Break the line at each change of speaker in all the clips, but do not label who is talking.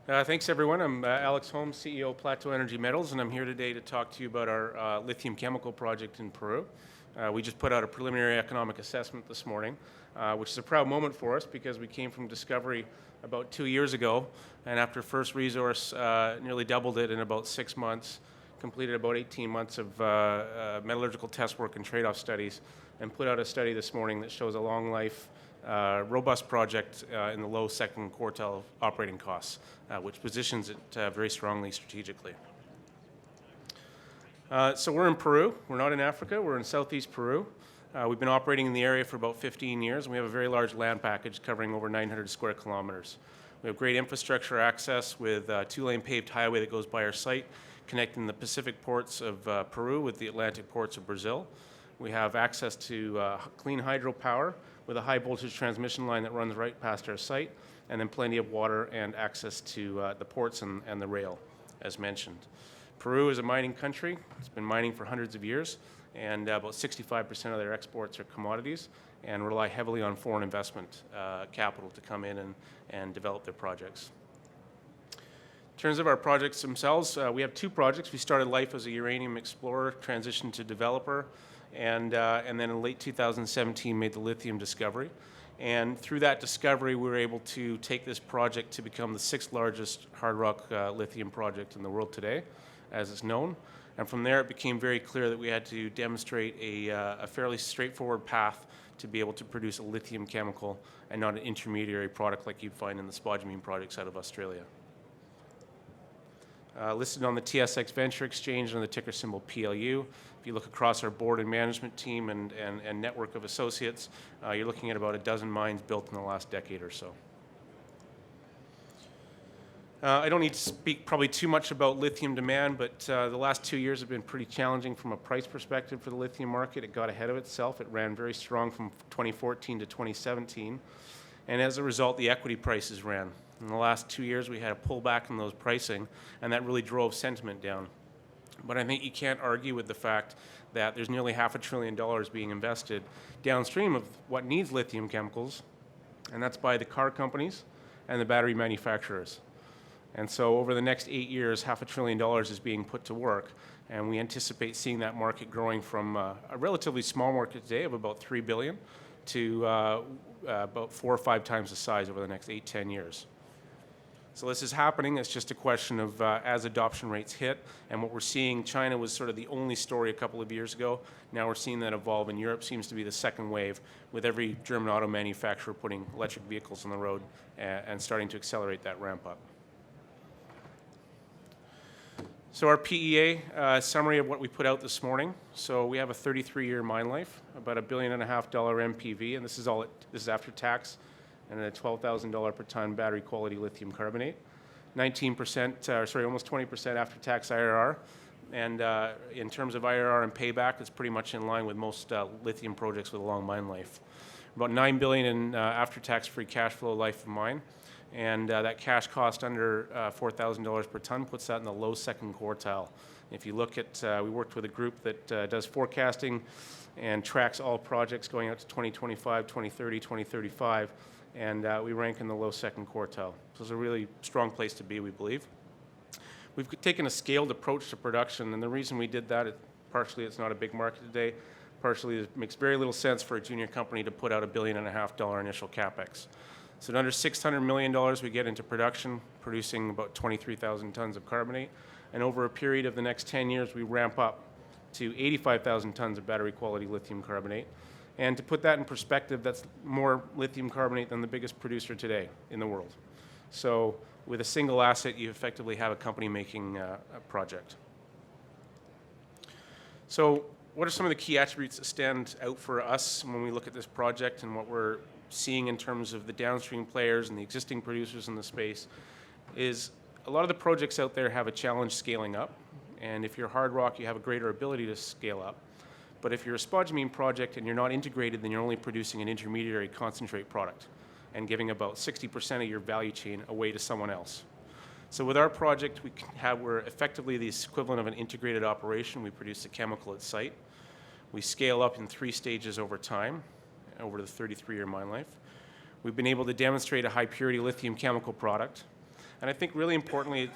Thanks, everyone. I'm Alex Holmes, CEO of Plateau Energy Metals, and I'm here today to talk to you about our lithium chemical project in Peru. We just put out a preliminary economic assessment this morning, which is a proud moment for us because we came from discovery about 2 years ago, and after first resource, nearly doubled it in about 6 months, completed about 18 months of metallurgical test work and trade-off studies, and put out a study this morning that shows a long life, robust project in the low second quartile of operating costs, which positions it very strongly strategically. So we're in Peru. We're not in Africa. We're in southeast Peru. We've been operating in the area for about 15 years, and we have a very large land package covering over 900 square kilometers. We have great infrastructure access with a 2-lane paved highway that goes by our site, connecting the Pacific ports of Peru with the Atlantic ports of Brazil. We have access to clean hydropower with a high voltage transmission line that runs right past our site, and then plenty of water and access to the ports and the rail, as mentioned. Peru is a mining country. It's been mining for hundreds of years, and about 65% of their exports are commodities and rely heavily on foreign investment capital to come in and develop their projects. In terms of our projects themselves, we have 2 projects. We started life as a uranium explorer, transitioned to developer, and then in late 2017 made the lithium discovery. And through that discovery, we were able to take this project to become the 6th largest hard rock lithium project in the world today, as it's known. And from there, it became very clear that we had to demonstrate a fairly straightforward path to be able to produce a lithium chemical and not an intermediary product like you'd find in the spodumene projects out of Australia. Listed on the TSX Venture Exchange under the ticker symbol PLU. If you look across our board and management team and network of associates, you're looking at about a dozen mines built in the last decade or so. I don't need to speak probably too much about lithium demand, but the last 2 years have been pretty challenging from a price perspective for the lithium market. It got ahead of itself. It ran very strong from 2014 to 2017. And as a result, the equity prices ran. In the last 2 years, we had a pullback in those pricing, and that really drove sentiment down. But I think you can't argue with the fact that there's nearly $500 billion being invested downstream of what needs lithium chemicals, and that's by the car companies and the battery manufacturers. And so over the next 8 years, $500 billion is being put to work, and we anticipate seeing that market growing from a relatively small market today of about $3 billion to about 4 or 5 times the size over the next 8-10 years. So this is happening. It's just a question of as adoption rates hit, and what we're seeing, China was sort of the only story a couple of years ago. Now we're seeing that evolve, and Europe seems to be the second wave, with every German auto manufacturer putting electric vehicles on the road and starting to accelerate that ramp up. So our PEA summary of what we put out this morning. So we have a 33-year mine life, about $1.5 billion NPV, and this is after tax, and a $12,000 per ton battery quality lithium carbonate. 19%, almost 20% after tax IRR, and in terms of IRR and payback, it's pretty much in line with most lithium projects with a long mine life. About $9 billion in after-tax free cash flow life of mine. And that cash cost under $4,000 per ton puts that in the low second quartile. If you look at, we worked with a group that does forecasting and tracks all projects going out to 2025, 2030, 2035, and we rank in the low second quartile. So it's a really strong place to be, we believe. We've taken a scaled approach to production, and the reason we did that, partially it's not a big market today, partially it makes very little sense for a junior company to put out $1.5 billion initial capex. So at under $600 million, we get into production, producing about 23,000 tons of carbonate. And over a period of the next 10 years, we ramp up to 85,000 tons of battery quality lithium carbonate. And to put that in perspective, that's more lithium carbonate than the biggest producer today in the world. So with a single asset, you effectively have a company making a project. So what are some of the key attributes that stand out for us when we look at this project and what we're seeing in terms of the downstream players and the existing producers in the space is a lot of the projects out there have a challenge scaling up, and if you're hard rock, you have a greater ability to scale up. But if you're a spodumene project and you're not integrated, then you're only producing an intermediary concentrate product and giving about 60% of your value chain away to someone else. So with our project, we're effectively the equivalent of an integrated operation. We produce the chemical at site. We scale up in 3 stages over time, over the 33-year mine life. We've been able to demonstrate a high-purity lithium chemical product. And I think really importantly,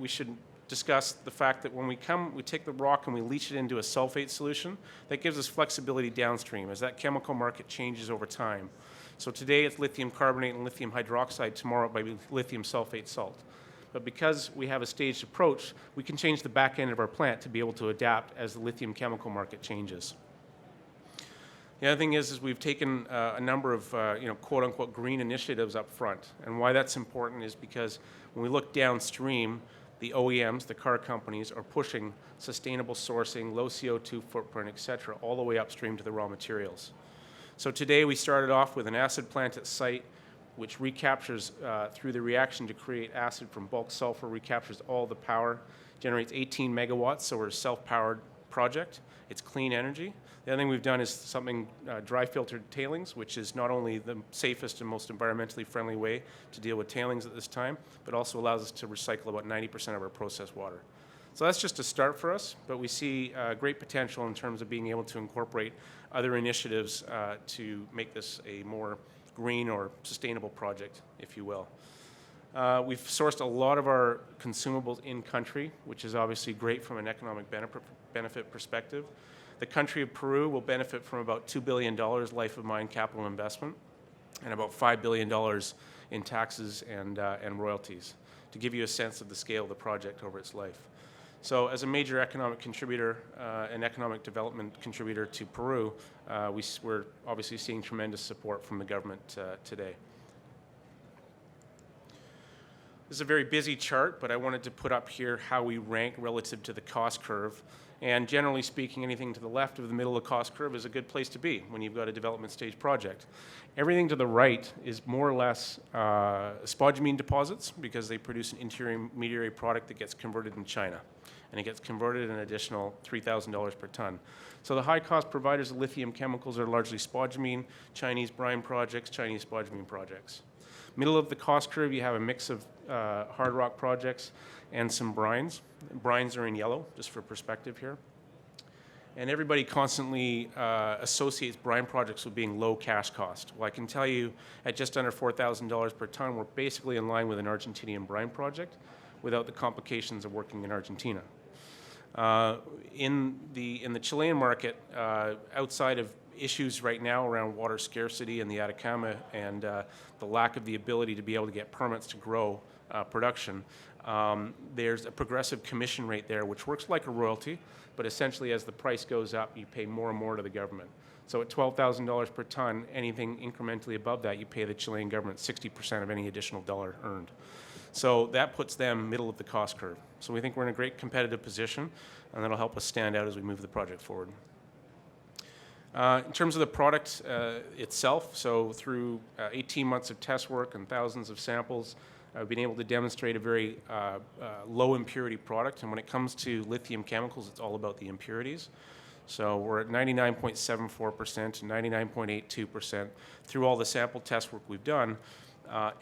we should discuss the fact that when we take the rock and we leach it into a sulfate solution, that gives us flexibility downstream as that chemical market changes over time. So today it's lithium carbonate and lithium hydroxide, tomorrow it might be lithium sulfate salt. But because we have a staged approach, we can change the back end of our plant to be able to adapt as the lithium chemical market changes. The other thing is we've taken a number of quote-unquote green initiatives up front. And why that's important is because when we look downstream, the OEMs, the car companies, are pushing sustainable sourcing, low CO2 footprint, et cetera, all the way upstream to the raw materials. So today we started off with an acid plant at site which recaptures through the reaction to create acid from bulk sulfur, recaptures all the power, generates 18 megawatts, so we're a self-powered project. It's clean energy. The other thing we've done is something dry filtered tailings, which is not only the safest and most environmentally friendly way to deal with tailings at this time, but also allows us to recycle about 90% of our processed water. So that's just a start for us, but we see great potential in terms of being able to incorporate other initiatives to make this a more green or sustainable project, if you will. We've sourced a lot of our consumables in country, which is obviously great from an economic benefit perspective. The country of Peru will benefit from about $2 billion life of mine capital investment and about $5 billion in taxes and royalties, to give you a sense of the scale of the project over its life. So as a major economic contributor, an economic development contributor to Peru, we're obviously seeing tremendous support from the government today. This is a very busy chart, but I wanted to put up here how we rank relative to the cost curve. And generally speaking, anything to the left of the middle of the cost curve is a good place to be when you've got a development stage project. Everything to the right is more or less spodumene deposits because they produce an intermediary product that gets converted in China. And it gets converted an additional $3,000 per ton. So the high-cost providers of lithium chemicals are largely spodumene, Chinese brine projects, Chinese spodumene projects. Middle of the cost curve, you have a mix of hard rock projects and some brines. Brines are in yellow, just for perspective here. And everybody constantly associates brine projects with being low cash cost. Well, I can tell you at just under $4,000 per ton, we're basically in line with an Argentinian brine project without the complications of working in Argentina. In the Chilean market, outside of issues right now around water scarcity in the Atacama and the lack of the ability to be able to get permits to grow production, there's a progressive commission rate there which works like a royalty, but essentially as the price goes up, you pay more and more to the government. So at $12,000 per ton, anything incrementally above that, you pay the Chilean government 60% of any additional dollar earned. So that puts them middle of the cost curve. So we think we're in a great competitive position, and that'll help us stand out as we move the project forward. In terms of the product itself, so through 18 months of test work and thousands of samples, we've been able to demonstrate a very low impurity product. And when it comes to lithium chemicals, it's all about the impurities. So we're at 99.74% and 99.82% through all the sample test work we've done.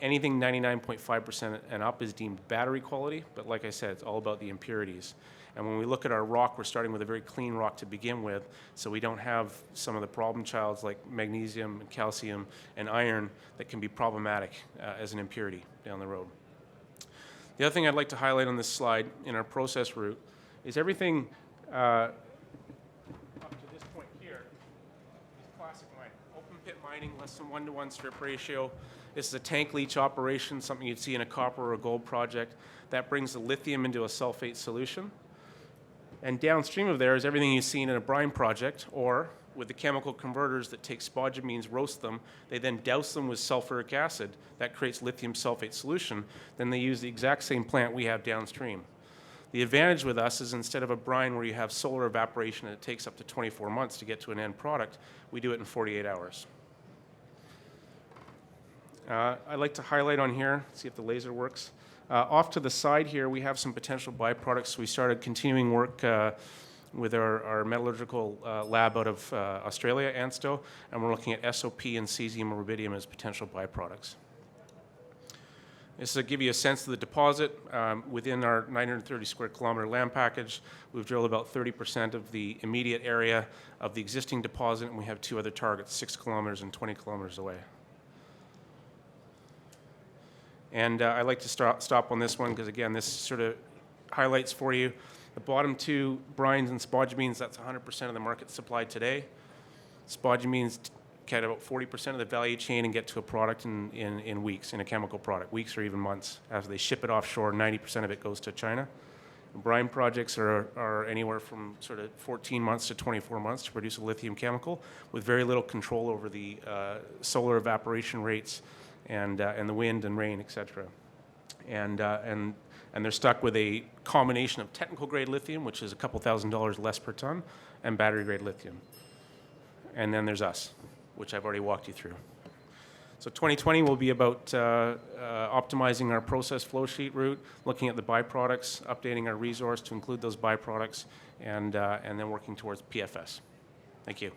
Anything 99.5% and up is deemed battery quality, but like I said, it's all about the impurities. And when we look at our rock, we're starting with a very clean rock to begin with, so we don't have some of the problem childs like magnesium, and calcium, and iron that can be problematic as an impurity down the road. The other thing I'd like to highlight on this slide in our process route is everything up to this point here is classic mining. Open pit mining, less than 1-to-1 strip ratio. This is a tank leach operation, something you'd see in a copper or a gold project. That brings the lithium into a sulfate solution. And downstream of there is everything you've seen in a brine project, or with the chemical converters that take spodumines, roast them, they then douse them with sulfuric acid. That creates lithium sulfate solution. Then they use the exact same plant we have downstream. The advantage with us is instead of a brine where you have solar evaporation and it takes up to 24 months to get to an end product, we do it in 48 hours. I'd like to highlight on here, see if the laser works. Off to the side here, we have some potential byproducts. We started continuing work with our metallurgical lab out of Australia, ANSTO, and we're looking at SOP and cesium or rubidium as potential byproducts. This will give you a sense of the deposit. Within our 930 square kilometer land package, we've drilled about 30% of the immediate area of the existing deposit, and we have 2 other targets, 6 kilometers and 20 kilometers away. And I'd like to stop on this one because, again, this sort of highlights for you the bottom two, brines and spodumene, that's 100% of the market supply today. Spodumene get about 40% of the value chain and get to a product in weeks, in a chemical product, weeks or even months. As they ship it offshore, 90% of it goes to China. Brine projects are anywhere from sort of 14 months to 24 months to produce a lithium chemical with very little control over the solar evaporation rates and the wind and rain, et cetera. And they're stuck with a combination of technical grade lithium, which is a couple $1,000s less per ton, and battery grade lithium. And then there's us, which I've already walked you through. So 2020 will be about optimizing our process flow sheet route, looking at the byproducts, updating our resource to include those byproducts, and then working towards PFS. Thank you.